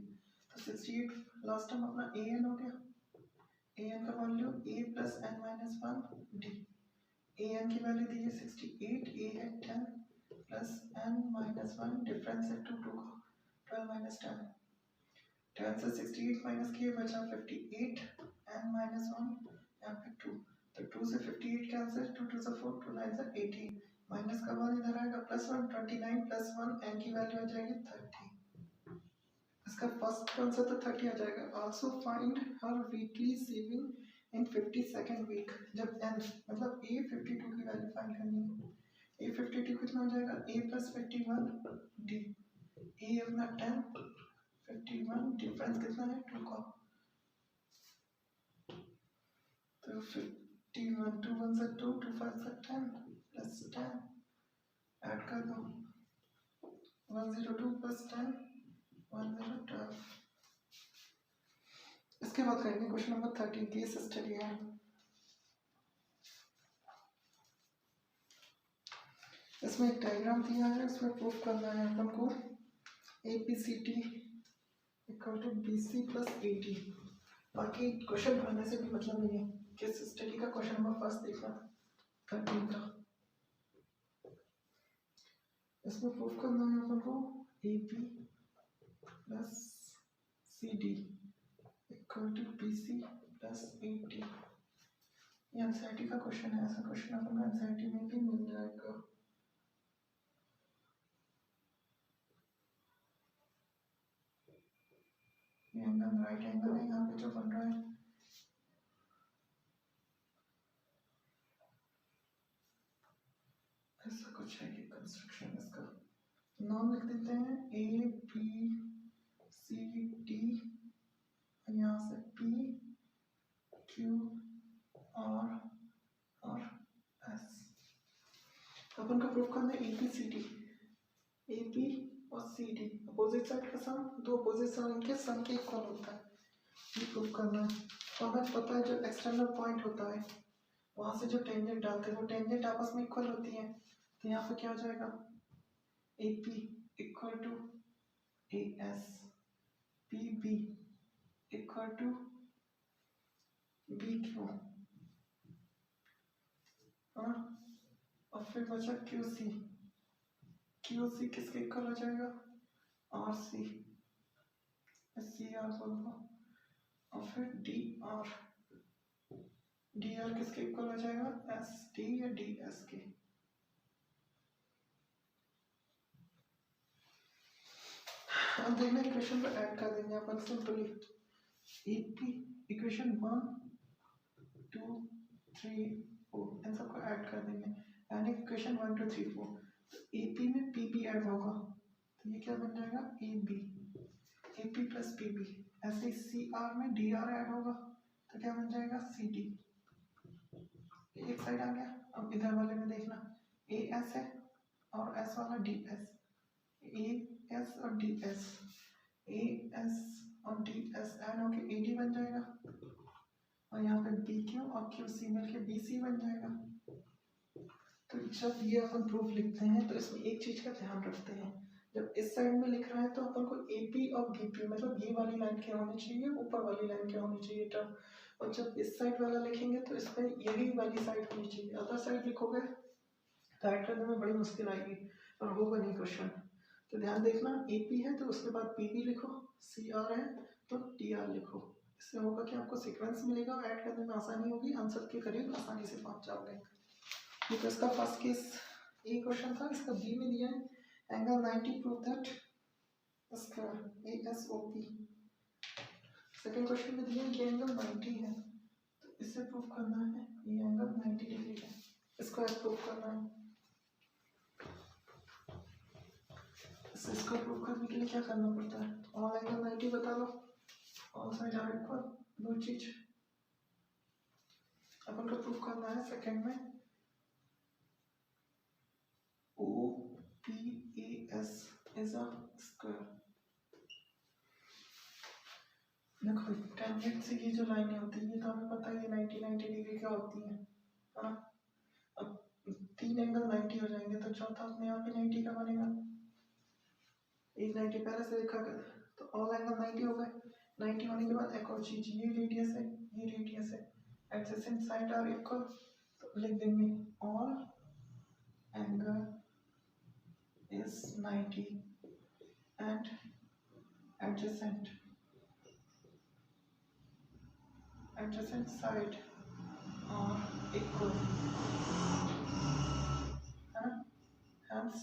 तो 68 लास्ट टाइम अपना ए एन हो गया, ए एन का value A plus N minus 1 D, A N की वैल्यू दी है 68, ए है 10 प्लस एन माइनस 1, डिफरेंस है 2 2 का 12 माइनस 10, 10 से 68 माइनस किए बचा 58, एन माइनस 1 यहाँ पे 2, तो 2 से 58 कैंसिल, 2 2 से 4, 2 9 से 18, माइनस का 1 इधर आएगा प्लस 1, 29 प्लस 1, एन की वैल्यू आ जाएगी 30, इसका फर्स्ट आंसर तो 30 आ जाएगा। Also find her weekly saving in 52nd week, जब एन मतलब ए 52 की वैल्यू फाइंड करनी है, ए 52 कितना हो जाएगा, ए प्लस 51 डी, ए अपना 10 51, डिफरेंस कितना है 2 का, तो 51 2 1 से 2 2 5 से 10 प्लस 10 ऐड कर दो, 102 प्लस 10 102। इसके बाद करेंगे क्वेश्चन नंबर 13, केस स्टडी है। इसमें एक डायग्राम दिया है, उसमें प्रूफ करना है अपन को A P C T equal to B C plus A T. बाकी क्वेश्चन बनाने से भी मतलब नहीं है, केस स्टडी का क्वेश्चन नंबर फर्स्ट देखना 13 का, इसमें प्रूफ करना है अपन को A P plus C D equal to B C plus A T. ये एनसीईआरटी का क्वेश्चन है, ऐसा क्वेश्चन अपन को एनसीईआरटी में भी मिल जाएगा। ये एंगल राइट एंगल है यहाँ पे जो बन रहा है, ऐसा कुछ है ये कंस्ट्रक्शन, इसका नाम लिख देते हैं ए बी सी डी, यहाँ से पी क्यू आर और एस। अपन को प्रूफ करना है A B C D, A B और सी डी अपोजिट साइड का सम, दो अपोजिट साइड के सम के इक्वल होता है, ये प्रूफ करना है। और हमें पता है जो एक्सटर्नल पॉइंट होता है वहाँ से जो टेंजेंट डालते हैं वो टेंजेंट आपस में इक्वल होती है, तो यहाँ पे क्या हो जाएगा A P equal to A S, P B equal to B Q, और फिर बचा क्यू सी, क्यू सी किसके इक्वल हो जाएगा आर सी, सी आर बोल दो, और फिर डी आर, डी आर किसके इक्वल हो जाएगा एस डी या डी एस के। अब देखना इक्वेशन को ऐड कर देंगे अपन सिंपली, ए पी इक्वेशन 1 2 3 4 इन सबको ऐड कर देंगे, यानी इक्वेशन 1 2 3 4, तो ए पी में पी बी ऐड होगा तो ये क्या बन जाएगा A B, A P plus P B, ऐसे सी आर में डी आर ऐड होगा तो क्या बन जाएगा सी डी, एक साइड आ गया। अब इधर वाले में देखना ए एस है और एस वाला डी एस, ए एस और डी एस, ए एस और डी एस ऐड होके ए डी बन जाएगा, और यहाँ पे बी क्यू और क्यू सी मिल के बी सी बन जाएगा। तो जब ये अपन प्रूफ लिखते हैं तो इसमें एक चीज का ध्यान रखते हैं, जब इस साइड में लिख रहा है तो अपन को ए पी और बी पी मतलब ये वाली लाइन क्या होनी चाहिए, ऊपर वाली लाइन क्या होनी चाहिए टर्म, और जब इस साइड वाला लिखेंगे तो इसमें यही वाली साइड होनी चाहिए, अदर साइड लिखोगे तो ऐड करने में बड़ी मुश्किल आएगी और होगा नहीं क्वेश्चन। तो ध्यान देखना ए पी है तो उसके बाद पी बी लिखो, सी आर है तो टी आर लिखो, इससे होगा कि आपको सीक्वेंस मिलेगा और ऐड करने में आसानी होगी, आंसर के करीब आसानी से पहुंच जाओगे। ये तो इसका फर्स्ट केस ए क्वेश्चन था। इसका बी में दिया है angle 90 prove that square A S O P. Second question में दिया है कि एंगल 90 है तो इससे प्रूव करना है ये एंगल 90 डिग्री है, स्क्वायर प्रूव करना है। इसको प्रूव करने के लिए क्या करना पड़ता है, ऑल एंगल 90 बता दो, ऑल साइड आर इक्वल, दो चीज अपन को प्रूव करना है। सेकंड में O P A S is a square, देखो टेंजेंट से ये जो लाइनें होती हैं ये तो हमें पता है ये 90 डिग्री का होती है। हाँ, अब 3 एंगल 90 हो जाएंगे तो चौथा अपने आप ही 90 का बनेगा। एक 90 पहले से लिखा गया तो ऑल एंगल 90 हो गए। 90 होने के बाद एक और चीज ये रेडियस है, ये रेडियस है, एडजेसेंट साइड आर इक्वल, तो लिख देंगे all angle is 90 and adjacent side are equal, hence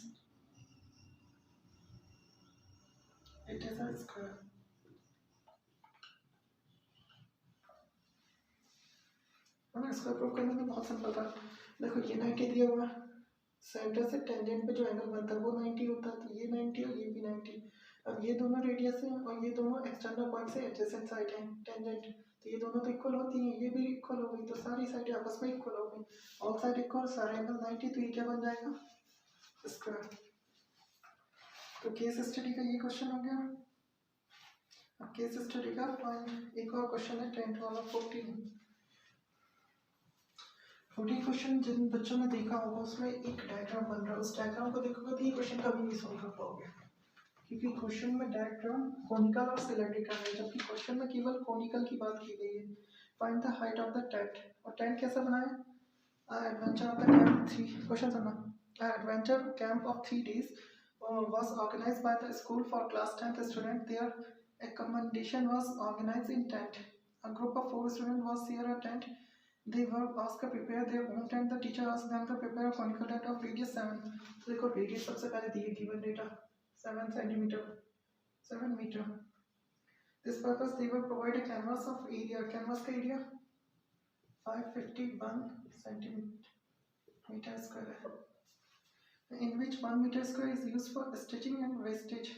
it is a square। इसको प्रूव करने में बहुत सिंपल था। देखो ये 90 दिया हुआ है, सेंटर से टेंजेंट पे जो एंगल बनता है वो 90 होता है, तो ये 90 और ये भी 90। अब ये दोनों रेडियस है और ये दोनों एक्सटर्नल पॉइंट से एडजेसेंट साइड है टेंजेंट, तो ये दोनों तो इक्वल होती हैं, ये भी इक्वल हो गई, तो सारी साइड आपस में इक्वल हो गई, ऑल साइड इक्वल, सारे एंगल 90, तो ये क्या बन जाएगा स्क्वायर। तो केस स्टडी का ये क्वेश्चन हो गया। अब केस स्टडी का एक और क्वेश्चन है 10 वाला 14 क्वेश्चन जिन बच्चों ने देखा होगा उसमें एक डायग्राम बन रहा है, उस डायग्राम को देखोगे तो ये क्वेश्चन कभी नहीं सॉल्व कर पाओगे, क्योंकि क्वेश्चन में डायग्राम कोनिकल और सिलेंड्रिकल है, जबकि क्वेश्चन में केवल कोनिकल की बात की गई है। Find the height of the tent, और टेंट कैसा बनाया। Adventure of the camp 3, question सुनना। Adventure camp of 3 days was organized by the school for class 10th student. Their accommodation was organized in tent. A group of 4 students was share a tent. They were asked to prepare their own tent. The teacher asked them to prepare a conical tent of radius 7. तो देखो radius सबसे पहले दिए given data 7 centimeter, 7 meter. This purpose they will provide a canvas of area. Canvas का area 551 centimeter square है, in which 1 meter square is used for stitching and wastage.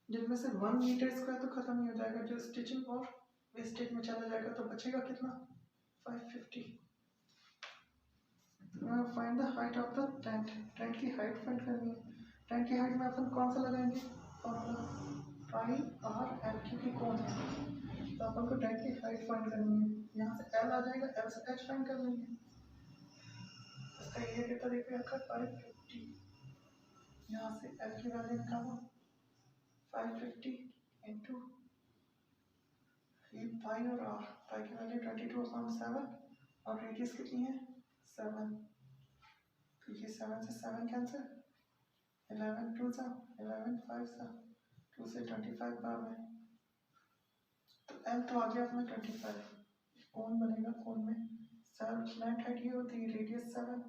जिनमें से 1 meter square तो खत्म ही हो जाएगा, जो stitching और wastage में चला जाएगा, तो बचेगा कितना 550। Find the height of the tent, tent की हाइट फाइंड करनी है। टेंट की हाइट में अपन कौन सा लगाएंगे फॉर्मूला पाई आर एल, क्योंकि कौन है, तो अपन को टेंट की हाइट फाइंड करनी है। यहाँ से एल आ जाएगा, एल से एच फाइंड कर लेंगे, इसका एरिया कितना देखिए आपका 550, यहाँ से एल की वैल्यू निकालो 550 इंटू ये पाई और आर, पाई की वैल्यू 22/7 और रेडियस कितनी है 7, तो ये 7 से 7 कैंसिल, 11 2 सा 11 5 सा 2 से 25 बार में, तो एल तो आ गया अपना 25। कौन बनेगा, कौन में स्लैंट हाइट ये होती है रेडियस 7,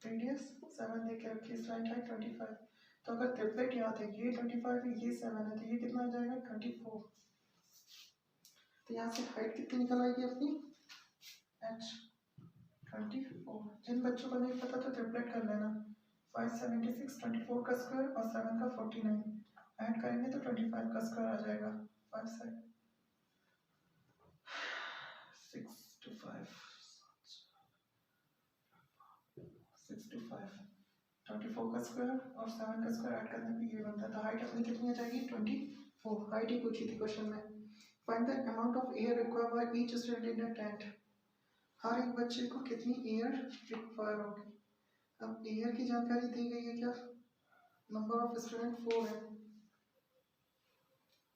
रेडियस 7 दे के रखी, स्लैंट हाइट 25। तो अगर ट्रिपलेट याद है ये 25 है ये 7 है, तो ये कितना आ जाएगा 24। तो यहाँ से हाइट कितनी निकल आएगी अपनी h 24। जिन बच्चों को नहीं पता तो ट्रिपलेट कर लेना, 576 24 का स्क्वायर और 7 का 49 ऐड करेंगे तो 25 का स्क्वायर आ जाएगा। 5 से 6 to 5 6 to 5 24 का स्क्वायर और 7 का स्क्वायर ऐड करने पे ये बनता है। तो हाइट अपनी कितनी आ जाएगी 24, हाइट ही पूछी थी क्वेश्चन में। Find the amount of air required by each student in a tent, हर एक बच्चे को कितनी एयर रिक्वायर होगी। अब एयर की जानकारी दी गई है क्या, नंबर ऑफ स्टूडेंट 4 है।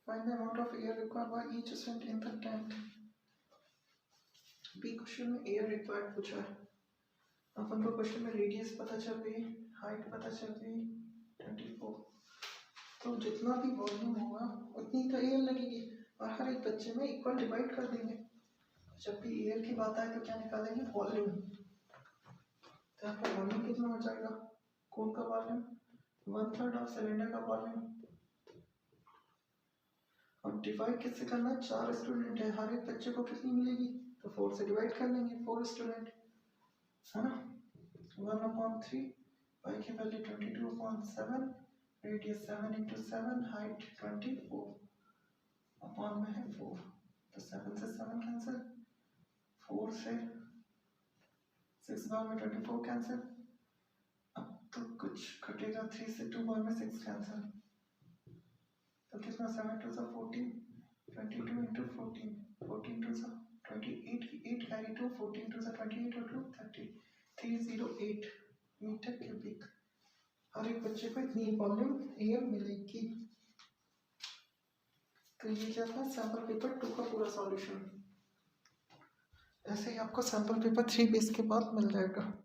Find the amount of air required by each student in the tent. B question में एयर रिक्वायर्ड पूछा है, अपन को क्वेश्चन में रेडियस पता चल गई, हाइट पता चल गई 24, तो जितना भी वॉल्यूम होगा उतनी तो एयर लगेगी और हर एक बच्चे में इक्वल डिवाइड कर देंगे। जब भी एयर की बात आए तो क्या निकालेंगे वॉल्यूम, तो यहाँ पर वॉल्यूम कितना हो जाएगा, कौन का वॉल्यूम 1/3 ऑफ सिलेंडर का वॉल्यूम, और डिवाइड किससे करना है 4 स्टूडेंट है, हर एक बच्चे को कितनी मिलेगी, तो 4 से डिवाइड कर लेंगे, 4 स्टूडेंट है ना, 1/3 पाई की value 22/7, radius 7 into 7, height 24 upon में है 4, तो 7 से 7 कैंसिल, 4 से 6 बार में 24 कैंसिल, अब तो कुछ घटेगा 3 से 2 बार में 6 कैंसिल, तो कितना 7 2 14, 22 into 14, 14 to the 28, 8 carry 2, 14 to the 28 or 2, 30, 308 metre cubic. हर एक बच्चे को इतनी वॉल्यूम एयर मिलेगी। तो ये क्या था सैम्पल पेपर 2 का पूरा सॉल्यूशन। ऐसे ही आपको सैम्पल पेपर 3 भी इसके बाद मिल जाएगा।